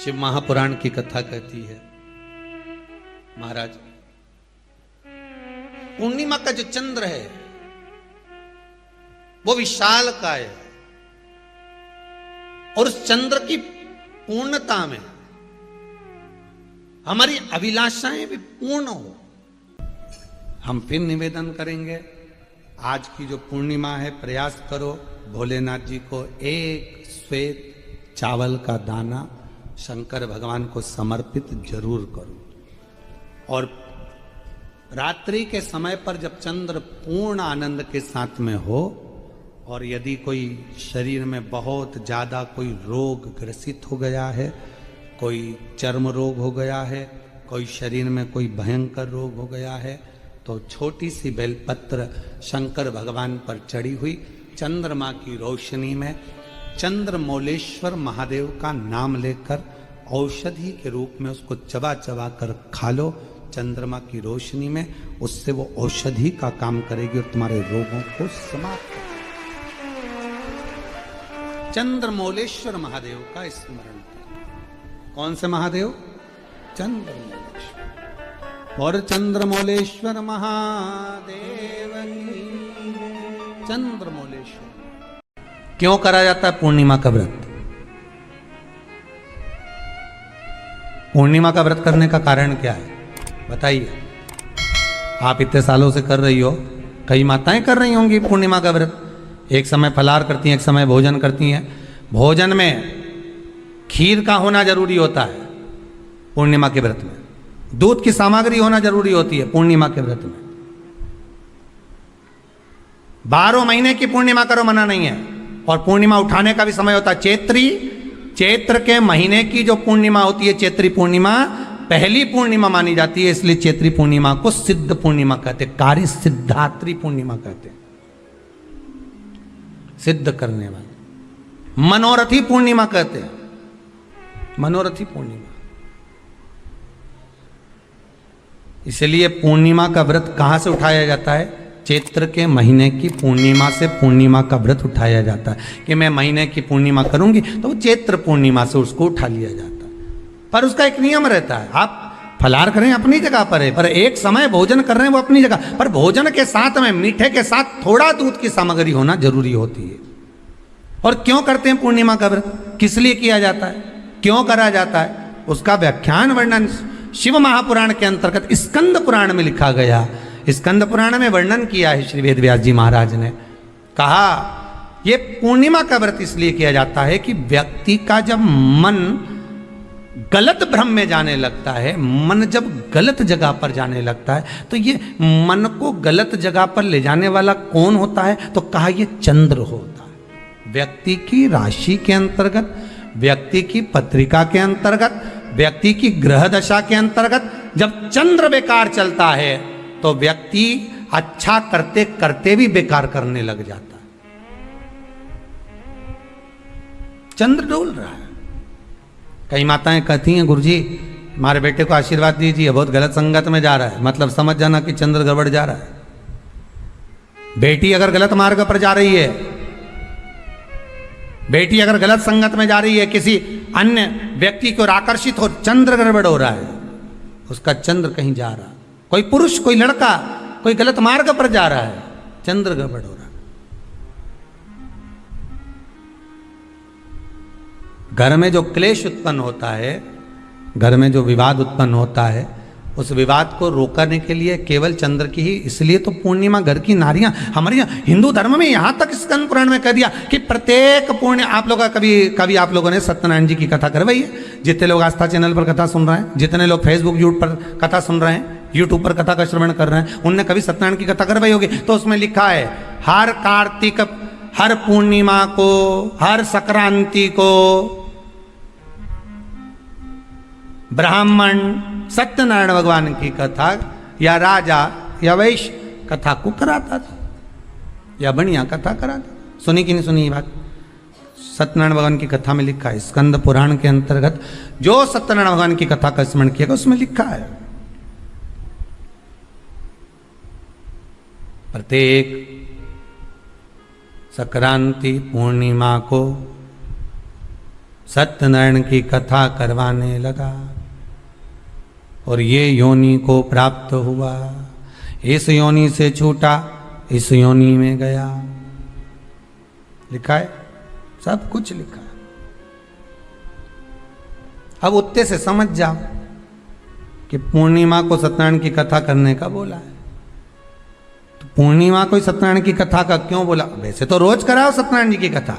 शिव महापुराण की कथा कहती है, महाराज पूर्णिमा का जो चंद्र है वो विशाल का है और उस चंद्र की पूर्णता में हमारी अभिलाषाएं भी पूर्ण हो। हम फिर निवेदन करेंगे, आज की जो पूर्णिमा है प्रयास करो भोलेनाथ जी को एक श्वेत चावल का दाना शंकर भगवान को समर्पित जरूर करो। और रात्रि के समय पर जब चंद्र पूर्ण आनंद के साथ में हो और यदि कोई शरीर में बहुत ज़्यादा कोई रोग ग्रसित हो गया है, कोई चर्म रोग हो गया है, कोई शरीर में कोई भयंकर रोग हो गया है, तो छोटी सी बेलपत्र शंकर भगवान पर चढ़ी हुई चंद्रमा की रोशनी में चंद्रमौलेश्वर महादेव का नाम लेकर औषधि के रूप में उसको चबा चबा कर खा लो। चंद्रमा की रोशनी में उससे वो औषधि का काम करेगी और तुम्हारे रोगों को समाप्त करेगी। चंद्रमौलेश्वर महादेव का स्मरण करो। कौन से महादेव? चंद्रमौलेश्वर। और चंद्रमौलेश्वर महादेव की चंद्रमौलेश्वर। क्यों करा जाता है पूर्णिमा का व्रत? पूर्णिमा का व्रत करने का कारण क्या है बताइए? आप इतने सालों से कर रही हो, कई माताएं कर रही होंगी पूर्णिमा का व्रत। एक समय फलाहार करती हैं, एक समय भोजन करती हैं। भोजन में खीर का होना जरूरी होता है पूर्णिमा के व्रत में, दूध की सामग्री होना जरूरी होती है पूर्णिमा के व्रत में। 12 महीने की पूर्णिमा करो मना नहीं है। और पूर्णिमा उठाने का भी समय होता है चैत्र के महीने की जो पूर्णिमा होती है, चैत्री पूर्णिमा पहली पूर्णिमा मानी जाती है, इसलिए चैत्री पूर्णिमा को सिद्ध पूर्णिमा कहते, कार्य सिद्धात्री पूर्णिमा कहते, सिद्ध करने वाले। मनोरथी पूर्णिमा कहते हैं, मनोरथी पूर्णिमा। इसलिए पूर्णिमा का व्रत कहां से उठाया जाता है? चैत्र के महीने की पूर्णिमा से पूर्णिमा का व्रत उठाया जाता है कि मैं महीने की पूर्णिमा करूंगी तो वो चैत्र पूर्णिमा से उसको उठा लिया जाता है। पर उसका एक नियम रहता है, आप फलाहार करें अपनी जगह पर है, पर एक समय भोजन कर रहे हैं वो अपनी जगह पर, भोजन के साथ में मीठे के साथ थोड़ा दूध की सामग्री होना जरूरी होती है। और क्यों करते हैं पूर्णिमा का व्रत? किस लिए किया जाता है, क्यों करा जाता है? उसका व्याख्यान वर्णन शिव महापुराण के अंतर्गत स्कंद पुराण में लिखा गया। स्कंद पुराण में वर्णन किया है श्री वेदव्यास जी महाराज ने। कहा ये पूर्णिमा का व्रत इसलिए किया जाता है कि व्यक्ति का जब मन गलत भ्रम में जाने लगता है, मन जब गलत जगह पर जाने लगता है, तो ये मन को गलत जगह पर ले जाने वाला कौन होता है? तो कहा ये चंद्र होता है। व्यक्ति की राशि के अंतर्गत, व्यक्ति की पत्रिका के अंतर्गत, व्यक्ति की ग्रह दशा के अंतर्गत जब चंद्र बेकार चलता है तो व्यक्ति अच्छा करते करते भी बेकार करने लग जाता है। चंद्र डोल रहा है। कई माताएं कहती हैं गुरुजी हमारे बेटे को आशीर्वाद दीजिए, बहुत गलत संगत में जा रहा है। मतलब समझ जाना कि चंद्र गड़बड़ जा रहा है। बेटी अगर गलत मार्ग पर जा रही है, बेटी अगर गलत संगत में जा रही है, किसी अन्य व्यक्ति की ओर आकर्षित हो, चंद्र गड़बड़ हो रहा है, उसका चंद्र कहीं जा रहा है। कोई पुरुष, कोई लड़का कोई गलत मार्ग पर जा रहा है, चंद्र गड़बड़ हो रहा है। घर में जो क्लेश उत्पन्न होता है, घर में जो विवाद उत्पन्न होता है, उस विवाद को रोकने के लिए केवल चंद्र की ही, इसलिए तो पूर्णिमा घर की नारियां हमारे हिंदू धर्म में यहां तक स्कंद पुराण में कह दिया कि प्रत्येक पूर्ण आप लोग कभी आप लोगों ने सत्यनारायण जी की कथा करवाई है? जितने लोग आस्था चैनल पर कथा सुन रहे हैं, जितने लोग फेसबुक यूट्यूब पर कथा सुन रहे हैं, यूट्यूब पर कथा का श्रवण कर रहे हैं, उनने कभी सत्यनारायण की कथा करवाई होगी। तो उसमें लिखा है हर कार्तिक, हर पूर्णिमा को, हर संक्रांति को ब्राह्मण सत्यनारायण भगवान की कथा या राजा या वैश्य कथा को कराता था या बढ़िया कथा कराता। सुनी कि नहीं सुनी ये बात? सत्यनारायण भगवान की कथा में लिखा है, स्कंद पुराण के अंतर्गत जो सत्यनारायण भगवान की कथा का स्मरण किया उसमें लिखा है प्रत्येक संक्रांति पूर्णिमा को सत्यनारायण की कथा करवाने लगा और ये योनि को प्राप्त हुआ। इस योनि से छूटा, इस योनि में गया। लिखा है, सब कुछ लिखा है। अब उत्ते से समझ जाओ कि पूर्णिमा को सत्यनारायण की कथा करने का बोला है। तो पूर्णिमा को सत्यनारायण की कथा का क्यों बोला? वैसे तो रोज कराओ सत्यनारायण जी की कथा,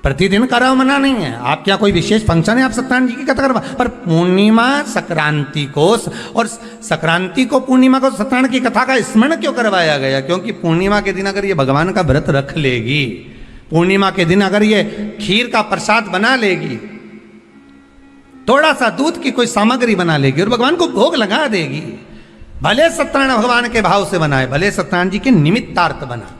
प्रतिदिन कराओ, मना नहीं है। आप क्या कोई विशेष फंक्शन है आप सत्यनारायण जी की कथा करवा, पर पूर्णिमा संक्रांति को और संक्रांति को पूर्णिमा को सत्यनारायण की कथा का स्मरण क्यों करवाया गया? क्योंकि पूर्णिमा के दिन अगर ये भगवान का व्रत रख लेगी, पूर्णिमा के दिन अगर ये खीर का प्रसाद बना लेगी, थोड़ा सा दूध की कोई सामग्री बना लेगी और भगवान को भोग लगा देगी, भले सत्यनारायण भगवान के भाव से बनाए, भले सत्यनारायण जी के निमित्तार्थ बना,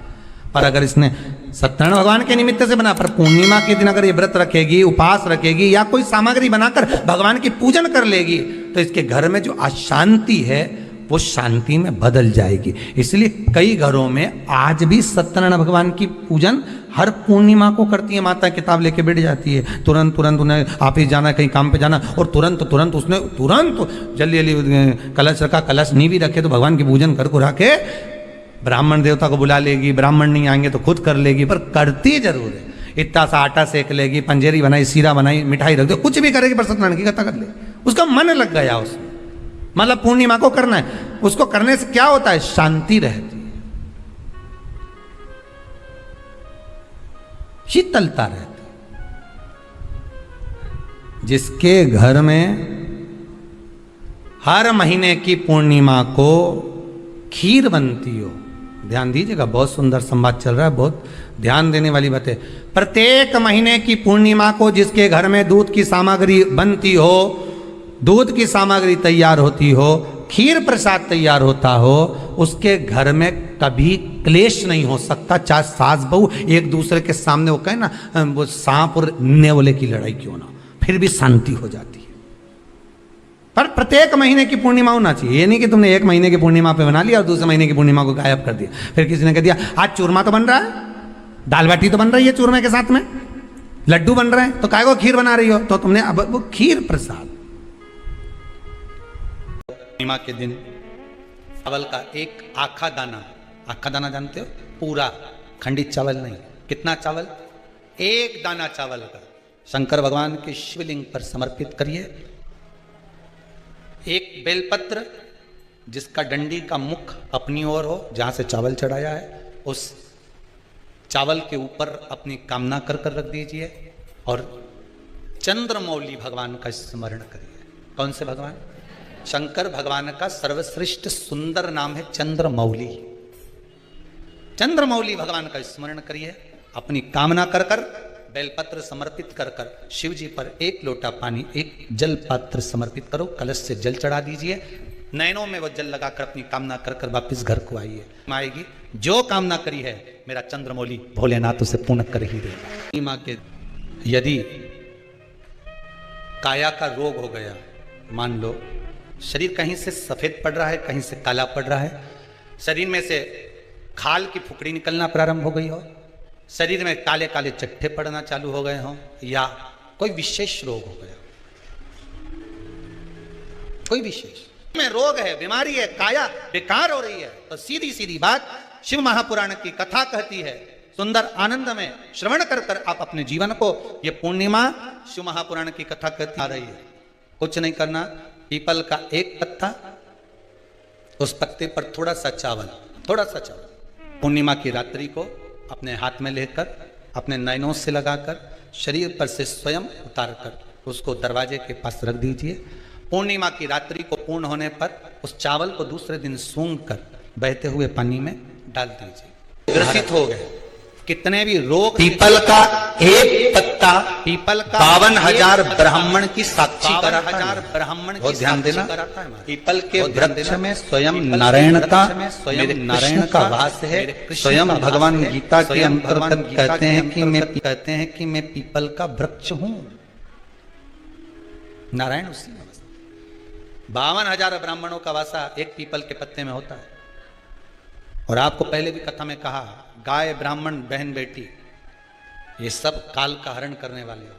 पर अगर इसने सत्यनारायण भगवान के निमित्त से बना, पर पूर्णिमा के दिन अगर ये व्रत रखेगी, उपवास रखेगी या कोई सामग्री बनाकर भगवान की पूजन कर लेगी, तो इसके घर में जो अशांति है वो शांति में बदल जाएगी। इसलिए कई घरों में आज भी सत्यनारायण भगवान की पूजन हर पूर्णिमा को करती है। माता किताब लेके बैठ जाती है, तुरंत उन्हें ऑफिस जाना, कहीं काम पे जाना, और तुरंत उसने जल्दी जल्दी कलश रखा, कलश नहीं भी रखे तो भगवान की पूजन कर को रखे, ब्राह्मण देवता को बुला लेगी, ब्राह्मण नहीं आएंगे तो खुद कर लेगी, पर करती जरूर है। इतना सा आटा सेक लेगी, पंजेरी बनाई, सीरा बनाई, मिठाई रख दो, कुछ भी करेगी, पर सत्यनारायण की कथा कर ले। उसका मन लग गया उसमें, मतलब पूर्णिमा को करना है। उसको करने से क्या होता है? शांति रहती है, शीतलता रहती है। जिसके घर में हर महीने की पूर्णिमा को खीर बनती हो, ध्यान दीजिएगा, बहुत सुंदर संवाद चल रहा है, बहुत ध्यान देने वाली बात है। प्रत्येक महीने की पूर्णिमा को जिसके घर में दूध की सामग्री बनती हो, दूध की सामग्री तैयार होती हो, खीर प्रसाद तैयार होता हो, उसके घर में कभी क्लेश नहीं हो सकता। चाहे सास बहू एक दूसरे के सामने वो कहे ना, वो सांप और नेवले की लड़ाई क्यों ना, फिर भी शांति हो जाती है। पर प्रत्येक महीने की पूर्णिमा होना चाहिए। ये नहीं कि तुमने एक महीने की पूर्णिमा पे बना लिया और दूसरे महीने की पूर्णिमा को गायब कर दिया। फिर किसी ने कह दिया आज चूरमा तो बन रहा है, दाल बाटी तो बन रही है चूरमे के साथ में, लड्डू बन रहे हैं, तो काय को खीर बना रही हो? तो तुमने अब वो खीर प्रसाद। पूर्णिमा के दिन चावल का एक आखा दाना जानते हो? पूरा खंडित चावल नहीं, कितना चावल? एक दाना चावल का शंकर भगवान के शिवलिंग पर समर्पित करिए। एक बेलपत्र जिसका डंडी का मुख अपनी ओर हो, जहां से चावल चढ़ाया है, उस चावल के ऊपर अपनी कामना कर कर रख दीजिए और चंद्रमौली भगवान का स्मरण करिए। कौन से भगवान? शंकर भगवान का सर्वश्रेष्ठ सुंदर नाम है चंद्रमौली। चंद्रमौली भगवान का स्मरण करिए, अपनी कामना कर कर बेलपत्र समर्पित कर कर शिव जी पर एक लोटा पानी, एक जल पात्र समर्पित करो, कलश से जल चढ़ा दीजिए, नैनों में वो जल लगाकर अपनी कामना कर कर वापिस घर को आइए। आएगी जो कामना करी है मेरा चंद्रमौली भोलेनाथ उसे पूर्ण कर ही देगा। माँ के यदि काया का रोग हो गया, मान लो शरीर कहीं से सफेद पड़ रहा है, कहीं से काला पड़ रहा है, शरीर में से खाल की फुकड़ी निकलना प्रारंभ हो गई हो, शरीर में काले काले चट्टे पड़ना चालू हो गए हों, या कोई विशेष रोग हो गया, कोई विशेष में रोग है, बीमारी है, काया बेकार हो रही है, तो सीधी सीधी बात शिव महापुराण की कथा कहती है, सुंदर आनंद में श्रवण कर कर आप अपने जीवन को, ये पूर्णिमा शिव महापुराण की कथा कहती आ रही है। कुछ नहीं करना, पीपल का एक पत्ता, उस पत्ते पर थोड़ा सा चावल, पूर्णिमा की रात्रि को अपने हाथ में लेकर, अपने नैनों से लगाकर, शरीर पर से स्वयं उतार कर उसको दरवाजे के पास रख दीजिए। पूर्णिमा की रात्रि को पूर्ण होने पर उस चावल को दूसरे दिन सूंघ कर बहते हुए पानी में डाल दीजिए। ग्रसित हो गए कितने भी रोग, पीपल का एक पत्ता, पीपल का 52,000 ब्राह्मण की साक्षी करा, 52,000 ब्राह्मण की ध्यान देना। पीपल के वृक्ष में स्वयं नारायण का वास है। स्वयं भगवान गीता के अंतर्गत कहते हैं कि मैं पीपल का वृक्ष हूं। नारायण उसी में 52,000 ब्राह्मणों का वासा एक पीपल के पत्ते में होता है। और आपको पहले भी कथा में कहा, गाय, ब्राह्मण, बहन, बेटी, ये सब काल का हरण करने वाले हो।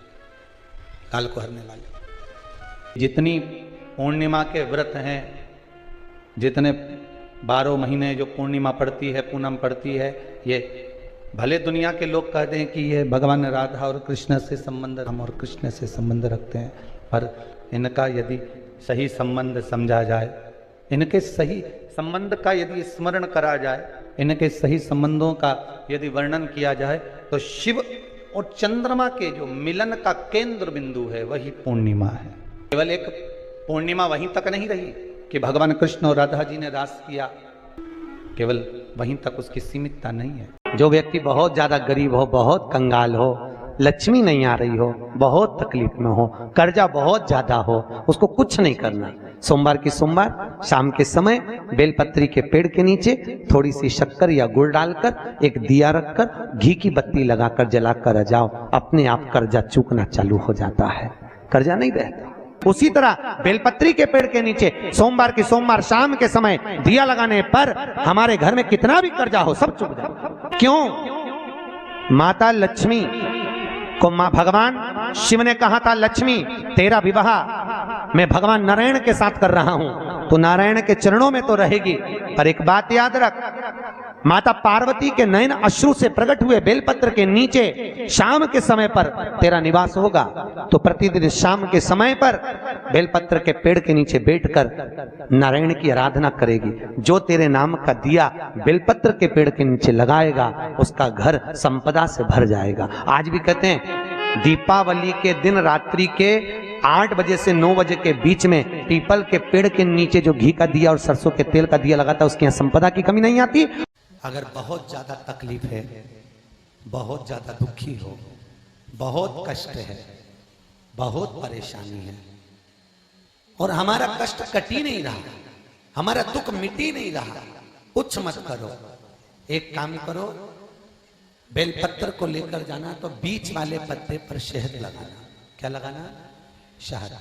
काल को हरने वाले। जितनी पूर्णिमा के व्रत हैं, जितने 12 महीने जो पूर्णिमा पड़ती है, पूनम पड़ती है, ये भले दुनिया के लोग कहते हैं कि ये भगवान राधा और कृष्ण से संबंध, हम और कृष्ण से संबंध रखते हैं, पर इनका यदि सही संबंध समझा जाए, इनके सही संबंध का यदि स्मरण करा जाए, इनके सही संबंधों का यदि वर्णन किया जाए, तो शिव और चंद्रमा के जो मिलन का केंद्र बिंदु है वही पूर्णिमा है। केवल एक पूर्णिमा वहीं तक नहीं रही कि भगवान कृष्ण और राधा जी ने रास किया, केवल वहीं तक उसकी सीमितता नहीं है। जो व्यक्ति बहुत ज्यादा गरीब हो, बहुत कंगाल हो, लक्ष्मी नहीं आ रही हो, बहुत तकलीफ में हो, कर्जा बहुत ज्यादा हो, उसको कुछ नहीं करना। सोमवार की सोमवार शाम के समय बेलपत्री के पेड़ के नीचे थोड़ी सी शक्कर या गुड़ डालकर एक दिया रखकर घी की बत्ती लगाकर जलाकर जाओ, अपने आप कर्जा चूकना चालू हो जाता है, कर्जा नहीं रहता। उसी तरह बेलपत्री के पेड़ के नीचे सोमवार की सोमवार शाम के समय दिया लगाने पर हमारे घर में कितना भी कर्जा हो सब चुक जाए। क्यों? माता लक्ष्मी को भगवान शिव ने कहा था, लक्ष्मी तेरा विवाह मैं भगवान नारायण के साथ कर रहा हूं, तो नारायण के चरणों में तो रहेगी, पर एक बात याद रख, माता पार्वती के नयन अश्रु से प्रकट हुए बेलपत्र के नीचे शाम के समय पर तेरा निवास होगा। तो प्रतिदिन शाम के समय पर बेलपत्र के पेड़ के नीचे बैठकर नारायण की आराधना करेगी। जो तेरे नाम का दिया बेलपत्र के पेड़ के नीचे लगाएगा, उसका घर संपदा से भर जाएगा। आज भी कहते हैं दीपावली के दिन रात्रि के 8 बजे से 9 बजे के बीच में पीपल के पेड़ के नीचे जो घी का दिया और सरसों के तेल का दिया लगाता है, उसके यहाँ संपदा की कमी नहीं आती। अगर बहुत ज्यादा तकलीफ है, बहुत ज्यादा दुखी हो, बहुत कष्ट है, बहुत परेशानी है और हमारा कष्ट कट ही नहीं रहा, हमारा दुख मिट ही नहीं रहा, कुछ मत करो, एक काम करो, बेलपत्र को लेकर जाना तो बीच वाले पत्ते पर शहद लगाना। क्या लगाना? शहद।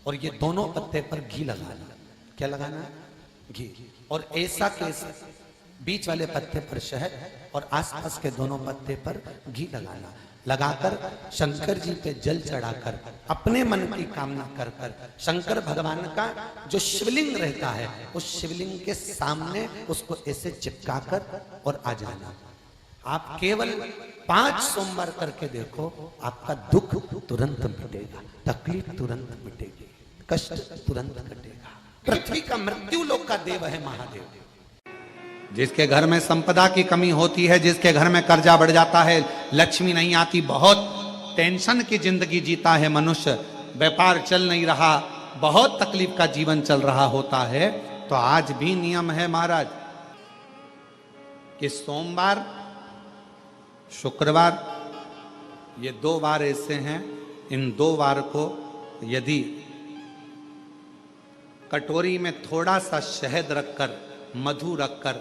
और ये दोनों पत्ते पर घी लगाना। क्या लगाना? घी। और ऐसा कैसा? बीच वाले पत्ते पर शहद और आसपास के दोनों पत्ते पर घी लगाना। लगाकर शंकर जी पे जल चढ़ाकर अपने मन की कामना कर कर शंकर भगवान का जो शिवलिंग रहता है उस शिवलिंग के सामने उसको ऐसे चिपकाकर और आ जाना। आप केवल 5 सोमवार करके देखो, आपका दुख तुरंत मिटेगा, तकलीफ तुरंत मिटेगी, कष्ट तुरंत कटेगा। पृथ्वी का मृत्यु लोक का देव है महादेव। जिसके घर में संपदा की कमी होती है, जिसके घर में कर्जा बढ़ जाता है, लक्ष्मी नहीं आती, बहुत टेंशन की जिंदगी जीता है मनुष्य, व्यापार चल नहीं रहा, बहुत तकलीफ का जीवन चल रहा होता है, तो आज भी नियम है महाराज कि सोमवार शुक्रवार ये 2 वार ऐसे हैं, इन 2 वार को यदि कटोरी में थोड़ा सा शहद रखकर, मधु रखकर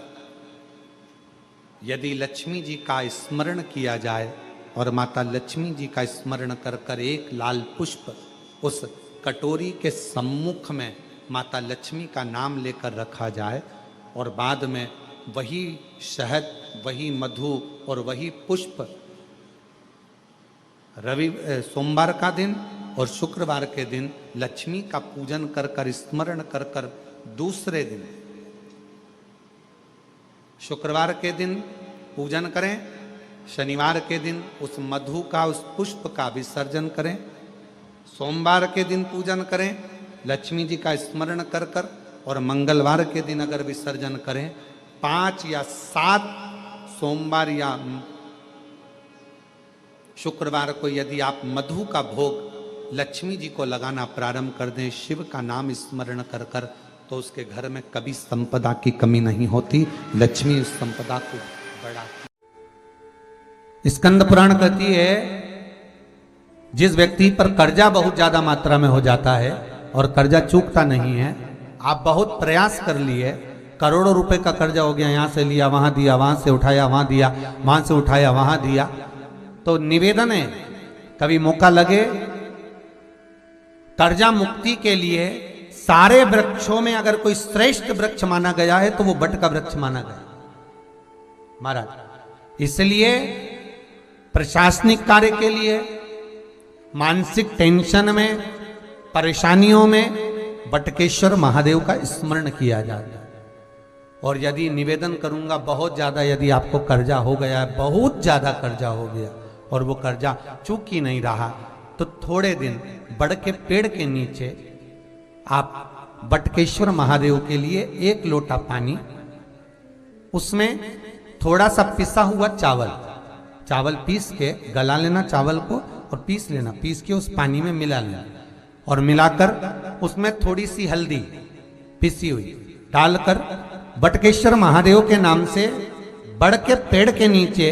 यदि लक्ष्मी जी का स्मरण किया जाए और माता लक्ष्मी जी का स्मरण कर कर एक लाल पुष्प उस कटोरी के सम्मुख में माता लक्ष्मी का नाम लेकर रखा जाए और बाद में वही शहद, वही मधु और वही पुष्प सोमवार का दिन और शुक्रवार के दिन लक्ष्मी का पूजन कर कर, स्मरण कर कर, दूसरे दिन शुक्रवार के दिन पूजन करें, शनिवार के दिन उस मधु का, उस पुष्प का विसर्जन करें, सोमवार के दिन पूजन करें लक्ष्मी जी का स्मरण कर कर और मंगलवार के दिन अगर विसर्जन करें, 5 या 7 सोमवार या शुक्रवार को यदि आप मधु का भोग लक्ष्मी जी को लगाना प्रारंभ कर दें, शिव का नाम स्मरण कर कर, तो उसके घर में कभी संपदा की कमी नहीं होती, लक्ष्मी उस संपदा को बढ़ाती। स्कंद पुराण कहती है जिस व्यक्ति पर कर्जा बहुत ज्यादा मात्रा में हो जाता है और कर्जा चूकता नहीं है, आप बहुत प्रयास कर लिए, करोड़ों रुपए का कर्जा हो गया, यहां से लिया वहां दिया, वहां से उठाया वहां दिया, वहां से उठाया वहां दिया, तो निवेदन है कभी मौका लगे कर्जा मुक्ति के लिए सारे वृक्षों में अगर कोई श्रेष्ठ वृक्ष माना गया है तो वो बट का वृक्ष माना गया महाराज। इसलिए प्रशासनिक कार्य के लिए, मानसिक टेंशन में, परेशानियों में बटकेश्वर महादेव का स्मरण किया जाता है। और यदि निवेदन करूंगा, बहुत ज़्यादा यदि आपको कर्जा हो गया है, बहुत ज़्यादा कर्जा हो गया और वो कर्जा चूक ही नहीं रहा, तो थोड़े दिन बड़ के पेड़ के नीचे आप बटकेश्वर महादेव के लिए 1 लोटा पानी, उसमें थोड़ा सा पिसा हुआ चावल पीस के गला लेना चावल को और पीस लेना, पीस के उस पानी में मिला लेना और मिलाकर उसमें थोड़ी सी हल्दी पिसी हुई डालकर बटकेश्वर महादेव के नाम से बड़ के पेड़ के नीचे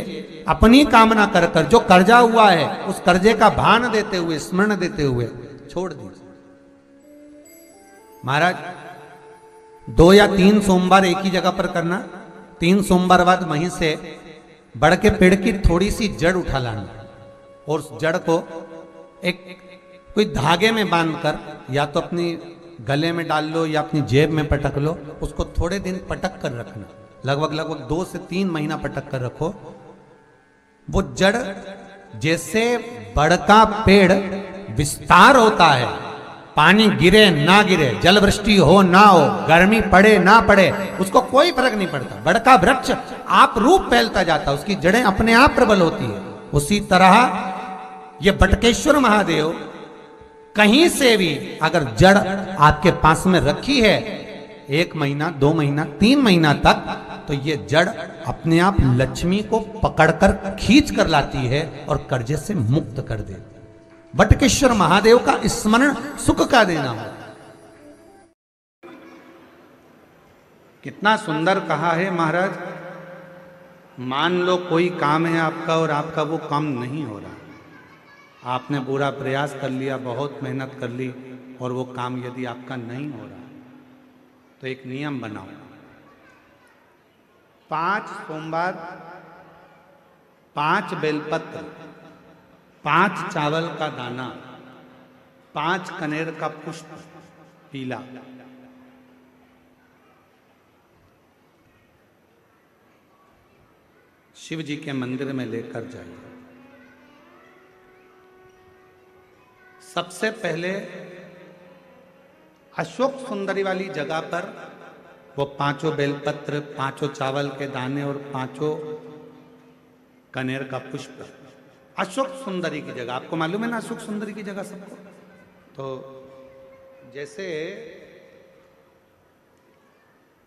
अपनी कामना कर कर जो कर्जा हुआ है उस कर्जे का भान देते हुए, स्मरण देते हुए छोड़ दीजिए। महाराज 2 या 3 सोमवार एक ही जगह पर करना, 3 सोमवार बाद वहीं से बड़ के पेड़ की थोड़ी सी जड़ उठा लाना और उस जड़ को एक कोई धागे में बांधकर या तो अपनी गले में डाल लो या अपनी जेब में पटक लो, उसको थोड़े दिन पटक कर रखना, लगभग 2 से 3 महीना पटक कर रखो। वो जड़ जैसे बड़ का पेड़ विस्तार होता है, पानी गिरे ना गिरे, जल वृष्टि हो ना हो, गर्मी पड़े ना पड़े, उसको कोई फर्क नहीं पड़ता। बड़ का वृक्ष आप रूप फैलता जाता, उसकी जड़ें अपने आप प्रबल होती है। उसी तरह ये बटकेश्वर महादेव कहीं से भी अगर जड़ आपके पास में रखी है 1 महीना, 2 महीना, 3 महीना तक, तो ये जड़ अपने आप लक्ष्मी को पकड़कर खींच कर लाती है और कर्जे से मुक्त कर देती। बटकेश्वर महादेव का स्मरण सुख का देना हो। कितना सुंदर कहा है महाराज। मान लो कोई काम है आपका और आपका वो काम नहीं हो रहा, आपने पूरा प्रयास कर लिया, बहुत मेहनत कर ली और वो काम यदि आपका नहीं हो रहा, तो एक नियम बनाओ, 5 सोमवार, 5 बेलपत्र, 5 चावल का दाना, 5 कनेर का पुष्प पीला, शिव जी के मंदिर में लेकर जाइए। सबसे पहले अशोक सुंदरी वाली जगह पर वो 5 बेलपत्र, 5 चावल के दाने और 5 कनेर का पुष्प अशोक सुंदरी की जगह, आपको मालूम है ना अशोक सुंदरी की जगह सबको। तो जैसे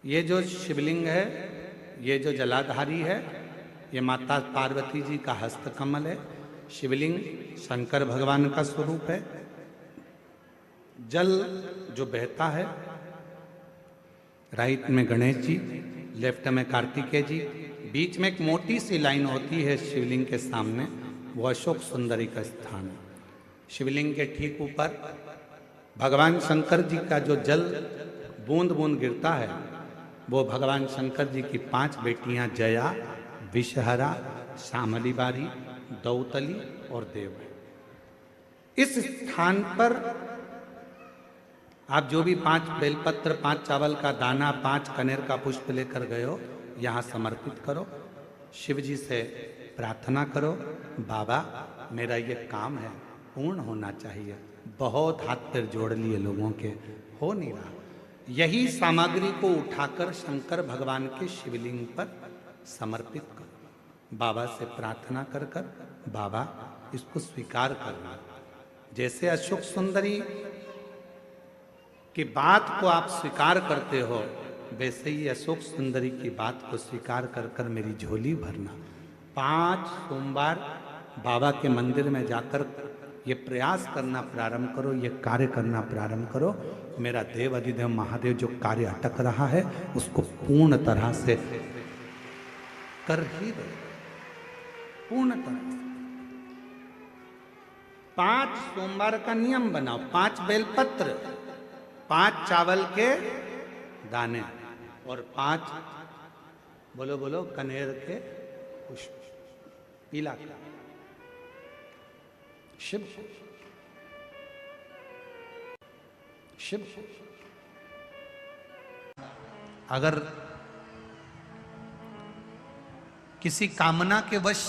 ये जो शिवलिंग है, ये जो जलाधारी है, ये माता पार्वती जी का हस्त कमल है। शिवलिंग शंकर भगवान का स्वरूप है। जल जो बहता है, राइट में गणेश जी, लेफ्ट में कार्तिकेय जी, बीच में एक मोटी सी लाइन होती है शिवलिंग के सामने, वो अशोक सुंदरी का स्थान है। शिवलिंग के ठीक ऊपर भगवान शंकर जी का जो जल बूंद बूंद गिरता है, वो भगवान शंकर जी की 5 बेटियां जया, विषहरा, शामली बारी, दौतली और देव है। इस स्थान पर आप जो भी 5 बेलपत्र, 5 चावल का दाना, 5 कनेर का पुष्प लेकर गए हो, यहाँ समर्पित करो। शिव जी से प्रार्थना करो, बाबा मेरा ये काम है पूर्ण होना चाहिए। बहुत हाथ पैर जोड़ लिए लोगों के, हो नहीं रहा। यही सामग्री को उठाकर शंकर भगवान के शिवलिंग पर समर्पित करो। बाबा से प्रार्थना कर कर, बाबा इसको स्वीकार करना। जैसे अशोक सुंदरी की बात को आप स्वीकार करते हो, वैसे ही अशोक सुंदरी की बात को स्वीकार कर कर मेरी झोली भरना। 5 सोमवार बाबा के मंदिर में जाकर ये प्रयास करना प्रारंभ करो, ये कार्य करना प्रारंभ करो। मेरा देव अधिदेव महादेव जो कार्य अटक रहा है उसको पूर्ण तरह से कर ही दो, पूर्ण तरह से। 5 सोमवार का नियम बनाओ, 5 बेलपत्र, 5 चावल के दाने और 5 बोलो बोलो कनेर के पुष्प पीला शिव शिव। अगर किसी कामना के वश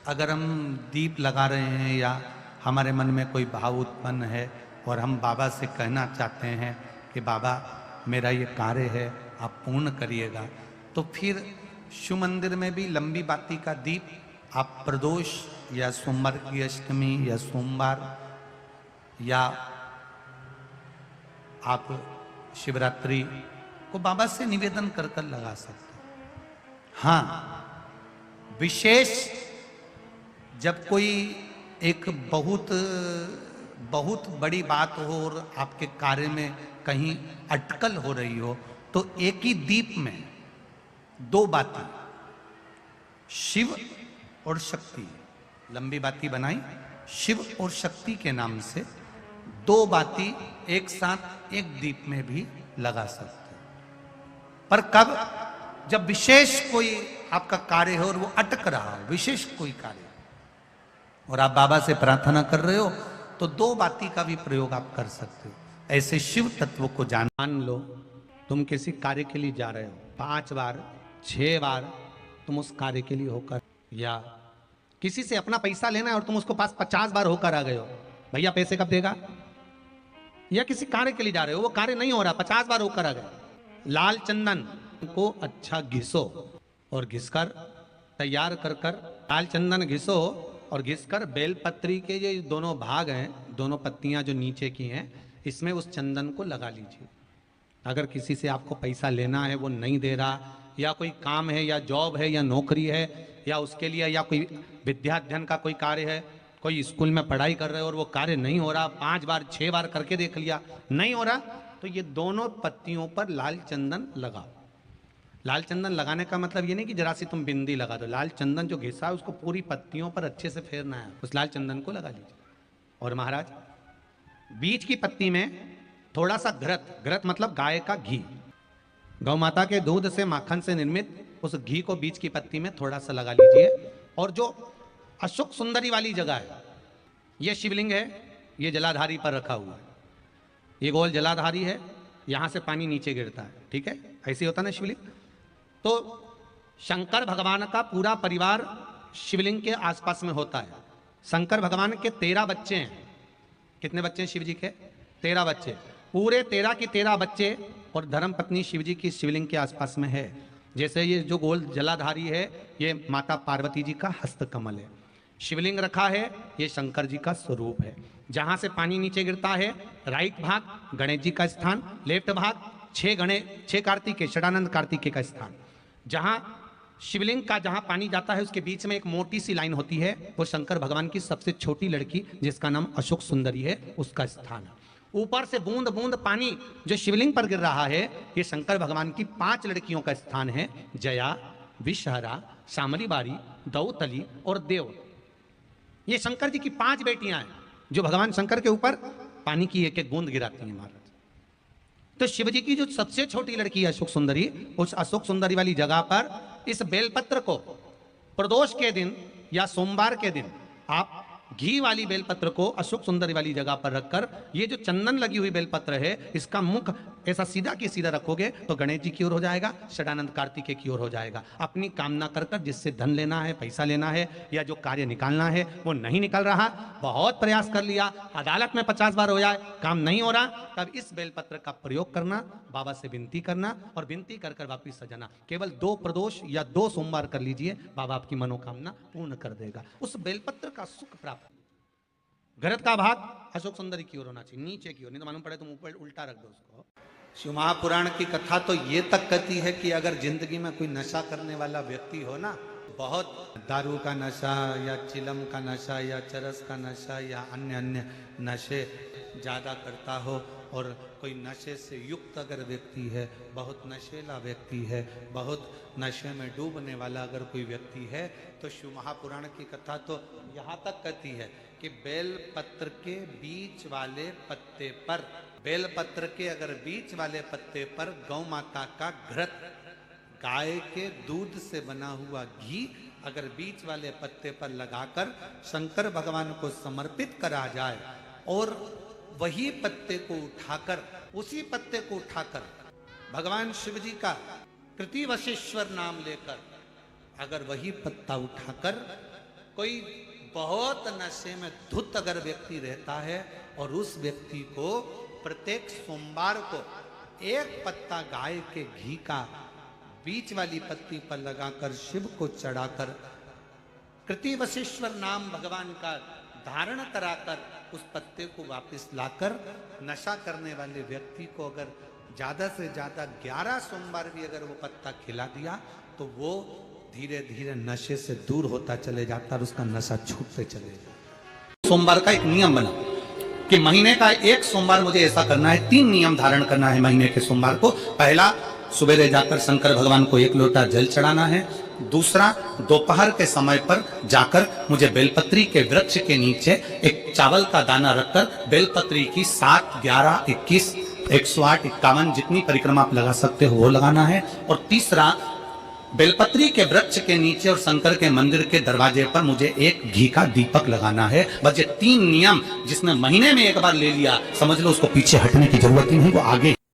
अगर हम दीप लगा रहे हैं या हमारे मन में कोई भाव उत्पन्न है और हम बाबा से कहना चाहते हैं कि बाबा मेरा ये कार्य है आप पूर्ण करिएगा, तो फिर शिव मंदिर में भी लंबी बाती का दीप आप प्रदोष या सोमवार की अष्टमी या सोमवार या आप शिवरात्रि को बाबा से निवेदन कर कर लगा सकते हैं। हाँ, विशेष जब कोई एक बहुत बड़ी बात हो और आपके कार्य में कहीं अटकल हो रही हो, तो एक ही दीप में दो बाती, शिव और शक्ति, लंबी बाती बनाई शिव और शक्ति के नाम से, दो बाती एक साथ एक दीप में भी लगा सकते हैं। पर कब? जब विशेष कोई आपका कार्य हो और वो अटक रहा हो, विशेष कोई कार्य, और आप बाबा से प्रार्थना कर रहे हो, तो दो बाती का भी प्रयोग आप कर सकते हो। ऐसे शिव तत्व को जान लो। तुम किसी कार्य के लिए जा रहे हो, 5 बार 6 बार तुम उस कार्य के लिए होकर, या किसी से अपना पैसा लेना है और तुम उसको पास 50 बार होकर आ गए हो, भैया पैसे कब देगा, या किसी कार्य के लिए जा रहे हो, वो कार्य नहीं हो रहा, 50 बार होकर आ गए, लाल चंदन को अच्छा घिसो और घिसकर तैयार कर कर, लाल चंदन घिसो और घिसकर बेलपत्री के ये दोनों भाग हैं, दोनों पत्तियां जो नीचे की हैं, इसमें उस चंदन को लगा लीजिए। अगर किसी से आपको पैसा लेना है, वो नहीं दे रहा, या कोई काम है या जॉब है या नौकरी है या उसके लिए, या कोई विद्याध्ययन का कोई कार्य है, कोई स्कूल में पढ़ाई कर रहे हो और वो कार्य नहीं हो रहा, 5 बार 6 बार करके देख लिया नहीं हो रहा, तो ये दोनों पत्तियों पर लाल चंदन लगाओ। लाल चंदन लगाने का मतलब ये नहीं कि जरा सी तुम बिंदी लगा दो, लाल चंदन जो घिसा है उसको पूरी पत्तियों पर अच्छे से फेरना है, उस लाल चंदन को लगा लीजिए। और महाराज, बीच की पत्ती में थोड़ा सा घृत, घृत मतलब गाय का घी, गौ माता के दूध से माखन से निर्मित उस घी को बीच की पत्ती में थोड़ा सा लगा लीजिए। और जो अशोक सुंदरी वाली जगह है, ये शिवलिंग है, ये जलाधारी पर रखा हुआ है, ये गोल जलाधारी है, यहां से पानी नीचे गिरता है, ठीक है, ऐसे होता ना शिवलिंग। तो शंकर भगवान का पूरा परिवार शिवलिंग के आसपास में होता है। शंकर भगवान के 13 बच्चे हैं। कितने बच्चे हैं शिव जी के? 13 बच्चे, पूरे 13 के 13 बच्चे और धर्मपत्नी शिव जी की शिवलिंग के आसपास में है। जैसे ये जो गोल जलाधारी है, ये माता पार्वती जी का हस्त कमल है। शिवलिंग रखा है, ये शंकर जी का स्वरूप है। जहां से पानी नीचे गिरता है, राइट भाग गणेश जी का स्थान, लेफ्ट भाग 6 कार्तिकेय, षडानंद कार्तिकेय का स्थान। जहां शिवलिंग का जहां पानी जाता है, उसके बीच में एक मोटी सी लाइन होती है, वो शंकर भगवान की सबसे छोटी लड़की जिसका नाम अशोक सुंदरी है, उसका स्थान है। ऊपर से बूंद बूंद पानी जो शिवलिंग पर गिर रहा है, ये शंकर भगवान की 5 लड़कियों का स्थान है, जया, विषहरा, शामली बारी, दौतली और देव। ये शंकर जी की 5 बेटियां हैं जो भगवान शंकर के ऊपर पानी की एक एक बूंद गिराती हैं महाराज। तो शिव जी की जो सबसे छोटी लड़की है अशोक सुंदरी, उस अशोक सुंदरी वाली जगह पर इस बेलपत्र को प्रदोष के दिन या सोमवार के दिन आप घी वाली बेलपत्र को अशोक सुंदरी वाली जगह पर रखकर, ये जो चंदन लगी हुई बेलपत्र है, इसका मुख ऐसा सीधा की सीधा रखोगे तो गणेश जी की ओर हो जाएगा, षडानंद कार्तिकेय की ओर हो जाएगा। अपनी कामना कर कर, जिससे धन लेना है, पैसा लेना है, या जो कार्य निकालना है वो नहीं निकल रहा, बहुत प्रयास कर लिया, अदालत में 50 बार हो जाए, काम नहीं हो रहा, तब इस बेलपत्र का प्रयोग करना, बाबा से विनती करना और विनती कर कर वापिस सजाना। केवल 2 प्रदोष या 2 सोमवार कर लीजिए, बाबा आपकी मनोकामना पूर्ण कर देगा। उस बेलपत्र का सुख प्राप्त। घृत का भाग अशोक सुंदरी की ओर होना चाहिए, नीचे की ओर, नहीं तो मालूम पड़े तुम ऊपर उल्टा रख दो उसको। शिव महापुराण की कथा तो ये तक कहती है कि अगर जिंदगी में कोई नशा करने वाला व्यक्ति हो ना, बहुत दारू का नशा या चिलम का नशा या चरस का नशा या अन्य नशे ज़्यादा करता हो, और कोई नशे से युक्त अगर व्यक्ति है, बहुत नशेला व्यक्ति है, बहुत नशे में डूबने वाला अगर कोई व्यक्ति है, तो शिव महापुराण की कथा तो यहाँ तक कहती है कि बेल पत्र के बीच वाले पत्ते पर, बेल पत्र के अगर बीच वाले पत्ते पर गौ माता का घृत, गाय के दूध से बना हुआ घी अगर बीच वाले पत्ते पर लगाकर शंकर भगवान को समर्पित करा जाए, और वही पत्ते को उठाकर, उसी पत्ते को उठाकर भगवान शिव जी का कृतिवशेश्वर नाम लेकर, अगर वही पत्ता उठाकर कोई बहुत नशे में धुत अगर व्यक्ति रहता है और उस व्यक्ति को प्रत्येक सोमवार को एक पत्ता गाय के घी का बीच वाली पत्ती पर लगाकर शिव को चढ़ाकर कृति वशिष्ठर नाम भगवान का धारण कराकर उस पत्ते को वापस लाकर नशा करने वाले व्यक्ति को अगर ज्यादा से ज्यादा 11 सोमवार भी अगर वो पत्ता खिला दिया तो वो धीरे धीरे नशे से दूर होता चले जाता और उसका नशा छूटते चले जाता। सोमवार का एक नियम बना कि महीने का एक सोमवार मुझे ऐसा करना है, 3 नियम धारण करना है महीने के सोमवार को। पहला, सुबेरे जाकर शंकर भगवान को 1 लोटा जल चढ़ाना है। दूसरा, दोपहर के समय पर जाकर मुझे बेलपत्री के वृक्ष के नीचे एक चावल का दाना रखकर बेलपत्री की 7, 11, 21, 108, 51 जितनी परिक्रमा आप लगा सकते हो वो लगाना है। और तीसरा, बेलपत्री के वृक्ष के नीचे और शंकर के मंदिर के दरवाजे पर मुझे एक घी का दीपक लगाना है। बस ये 3 नियम जिसने महीने में एक बार ले लिया, समझ लो उसको पीछे हटने की जरूरत ही नहीं, वो आगे